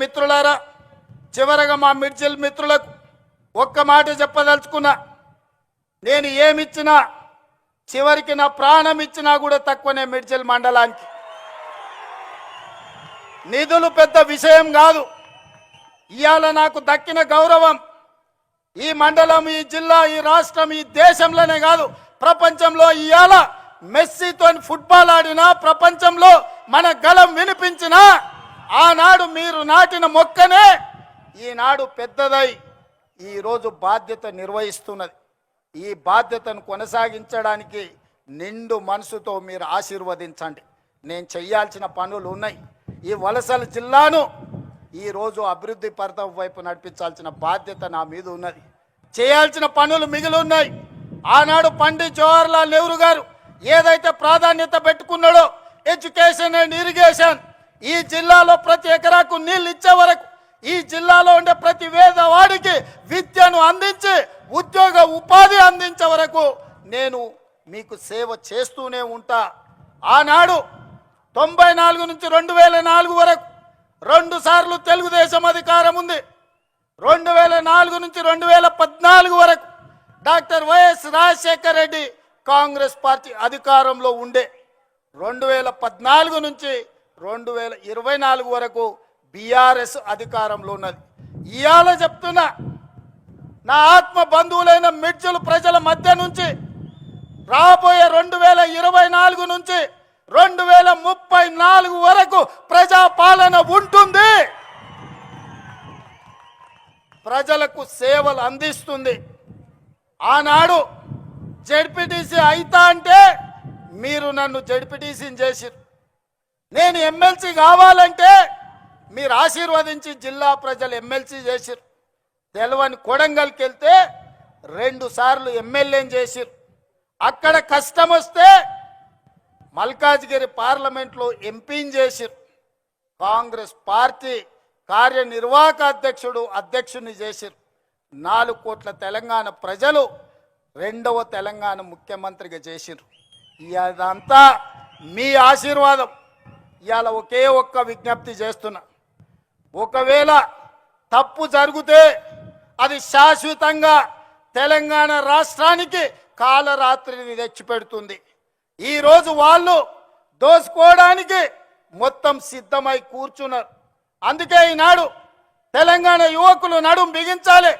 మిత్రులారా, చివరగా మా మిర్చిల్ మిత్రులకు ఒక్క మాట చెప్పదలుచుకున్నా. నేను ఏమిచ్చినా, చివరికి నా ప్రాణం ఇచ్చినా కూడా తక్కువనే మిర్చిల్ మండలానికి. నిధులు పెద్ద విషయం కాదు. ఇవాళ నాకు దక్కిన గౌరవం ఈ మండలం, ఈ జిల్లా, ఈ రాష్ట్రం, ఈ దేశంలోనే కాదు ప్రపంచంలో ఇవాళ మెస్సీతో ఫుట్బాల్ ఆడినా, ప్రపంచంలో మన గలం వినిపించినా ఆనాడు మీరు నాటిన మొక్కనే ఈనాడు పెద్దదై ఈరోజు బాధ్యత నిర్వహిస్తున్నది. ఈ బాధ్యతను కొనసాగించడానికి నిండు మనసుతో మీరు ఆశీర్వదించండి. నేను చేయాల్సిన పనులు ఉన్నాయి. ఈ వలసల జిల్లాను ఈరోజు అభివృద్ధి పథం వైపు నడిపించాల్సిన బాధ్యత నా మీద ఉన్నది. చేయాల్సిన పనులు మిగిలి ఉన్నాయి. ఆనాడు పండిత్ జవహర్లాల్ నెహ్రూ గారు ఏదైతే ప్రాధాన్యత పెట్టుకున్నాడో ఎడ్యుకేషన్ అండ్ ఇరిగేషన్, ఈ జిల్లాలో ప్రతి ఎకరాకు నీళ్ళు ఇచ్చే వరకు, ఈ జిల్లాలో ఉండే ప్రతి పేదవాడికి విద్యను అందించి ఉద్యోగ ఉపాధి అందించే వరకు నేను మీకు సేవ చేస్తూనే ఉంటా. ఆనాడు 94 నుంచి 2004 వరకు 2 సార్లు తెలుగుదేశం అధికారం ఉంది. 2004 నుంచి 2014 వరకు doctor YS Rajasekhar Reddy Congress party అధికారంలో ఉండే. 2014 నుంచి 2024 వరకు బీఆర్ఎస్ అధికారంలో ఉన్నది. ఇవాళ చెప్తున్నా, నా ఆత్మ బంధువులైన మిర్చిల ప్రజల మధ్య నుంచి రాబోయే 2024 నుంచి 2034 వరకు ప్రజాపాలన ఉంటుంది. ప్రజలకు సేవలు అందిస్తుంది. ఆనాడు జెడ్పీటీసీ అయితా అంటే మీరు నన్ను జెడ్పీటీసీని చేసిరు. నేను ఎమ్మెల్సీ కావాలంటే మీరు ఆశీర్వదించి జిల్లా ప్రజలు ఎమ్మెల్సీ చేసిరు. తెలవని కొడంగల్కి వెళ్తే 2 సార్లు ఎమ్మెల్యేని చేసిరు. అక్కడ కష్టం వస్తే మల్కాజ్గిరి పార్లమెంట్లో ఎంపీని చేసిరు. కాంగ్రెస్ పార్టీ కార్యనిర్వాహక అధ్యక్షుడిని చేసిరు. 4 కోట్ల తెలంగాణ ప్రజలు 2వ తెలంగాణ ముఖ్యమంత్రిగా చేసిరు. ఇదంతా మీ ఆశీర్వాదం. ఇవాళ ఒకే ఒక్క విజ్ఞప్తి చేస్తున్నా, ఒకవేళ తప్పు జరిగితే అది శాశ్వతంగా తెలంగాణ రాష్ట్రానికి కాలరాత్రిని తెచ్చిపెడుతుంది. ఈరోజు వాళ్ళు దోసుకోవడానికి మొత్తం సిద్ధమై కూర్చున్నారు. అందుకే ఈనాడు తెలంగాణ యువకులు నడుం బిగించాలి.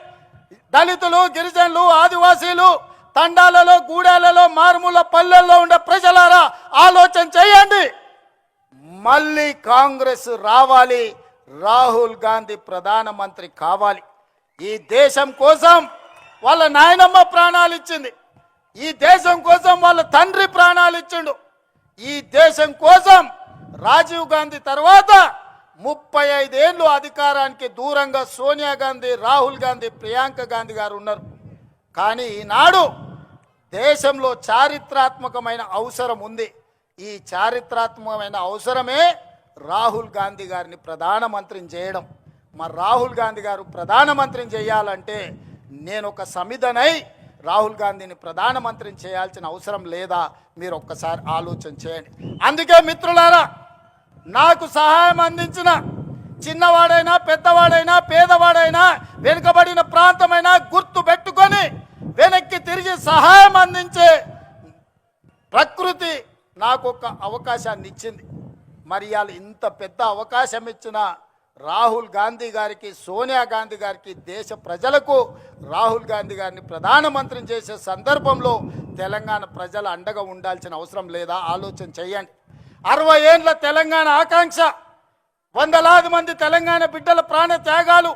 దళితులు, గిరిజనులు, ఆదివాసీలు, తండాలలో, గూడాలలో, మారుమూల పల్లెల్లో ఉండే ప్రజలారా ఆలోచన చేయండి. మళ్ళీ కాంగ్రెస్ రావాలి, రాహుల్ గాంధీ ప్రధానమంత్రి కావాలి. ఈ దేశం కోసం వాళ్ళ నాయనమ్మ ప్రాణాలు ఇచ్చింది. ఈ దేశం కోసం వాళ్ళ తండ్రి ప్రాణాలు ఇచ్చిండు. ఈ దేశం కోసం రాజీవ్ గాంధీ తర్వాత 35 ఏళ్ళు అధికారానికి దూరంగా సోనియా గాంధీ, రాహుల్ గాంధీ, ప్రియాంక గాంధీ గారు ఉన్నారు. కానీ ఈనాడు దేశంలో చారిత్రాత్మకమైన అవసరం ఉంది. ఈ చారిత్రాత్మకమైన అవసరమే రాహుల్ గాంధీ గారిని ప్రధానమంత్రిని చేయడం. మరి రాహుల్ గాంధీ గారు ప్రధానమంత్రిని చేయాలంటే నేను ఒక సమిధనై రాహుల్ గాంధీని ప్రధానమంత్రిని చేయాల్సిన అవసరం లేదా? మీరు ఒక్కసారి ఆలోచన చేయండి. అందుకే మిత్రులారా, నాకు సహాయం అందించిన చిన్నవాడైనా, పెద్దవాడైనా, పేదవాడైనా, వెనుకబడిన ప్రాంతమైనా గుర్తు పెట్టుకొని వెనక్కి తిరిగి సహాయం అందించే ప్రకృతి నాకు ఒక అవకాశాన్ని ఇచ్చింది. మరి ఇవాళ ఇంత పెద్ద అవకాశం ఇచ్చిన రాహుల్ గాంధీ గారికి, సోనియా గాంధీ గారికి, దేశ ప్రజలకు రాహుల్ గాంధీ గారిని ప్రధానమంత్రిని చేసే సందర్భంలో తెలంగాణ ప్రజల అండగా ఉండాల్సిన అవసరం లేదా? ఆలోచన చేయండి. 60 ఏళ్ళ తెలంగాణ ఆకాంక్ష, వందలాది మంది తెలంగాణ బిడ్డల ప్రాణ త్యాగాలు,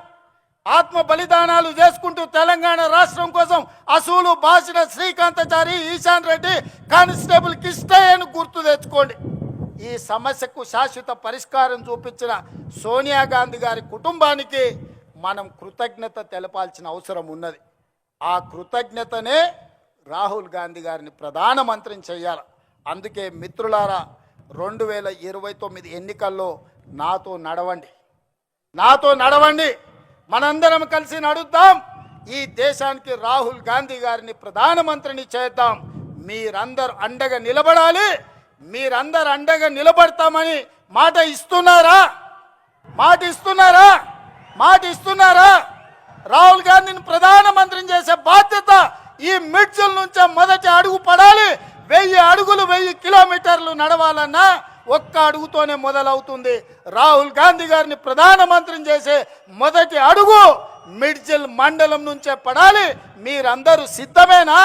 ఆత్మ బలిదానాలు చేసుకుంటూ తెలంగాణ రాష్ట్రం కోసం అసూలు బాసిన శ్రీకాంతాచారి, ఈశాన్ రెడ్డి, కానిస్టేబుల్ కిష్టయ్యను గుర్తు తెచ్చుకోండి. ఈ సమస్యకు శాశ్వత పరిష్కారం చూపించిన సోనియా గాంధీ గారి కుటుంబానికి మనం కృతజ్ఞత తెలపాల్సిన అవసరం ఉన్నది. ఆ కృతజ్ఞతనే రాహుల్ గాంధీ గారిని ప్రధానమంత్రిని చేయాలి. అందుకే మిత్రులారా, 2029 ఎన్నికల్లో నాతో నడవండి. మనందరం కలిసి నడుద్దాం. ఈ దేశానికి రాహుల్ గాంధీ గారిని ప్రధానమంత్రిని చేద్దాం. మీరందరూ అండగా నిలబడాలి. మీరందరూ అండగా నిలబడతామని మాట ఇస్తున్నారా? మాట ఇస్తున్నారా? మాట ఇస్తున్నారా? రాహుల్ గాంధీని ప్రధానమంత్రిని చేసే బాధ్యత ఈ మిడ్జిల్ నుంచే మొదటి అడుగు పడాలి. 1000 అడుగులు 1000 కిలోమీటర్లు నడవాలన్నా ఒక్క అడుగుతోనే మొదలవుతుంది. రాహుల్ గాంధీ గారిని ప్రధానమంత్రిని చేసే మొదటి అడుగు మిడ్జిల్ మండలం నుంచే పడాలి. మీరందరూ సిద్ధమేనా?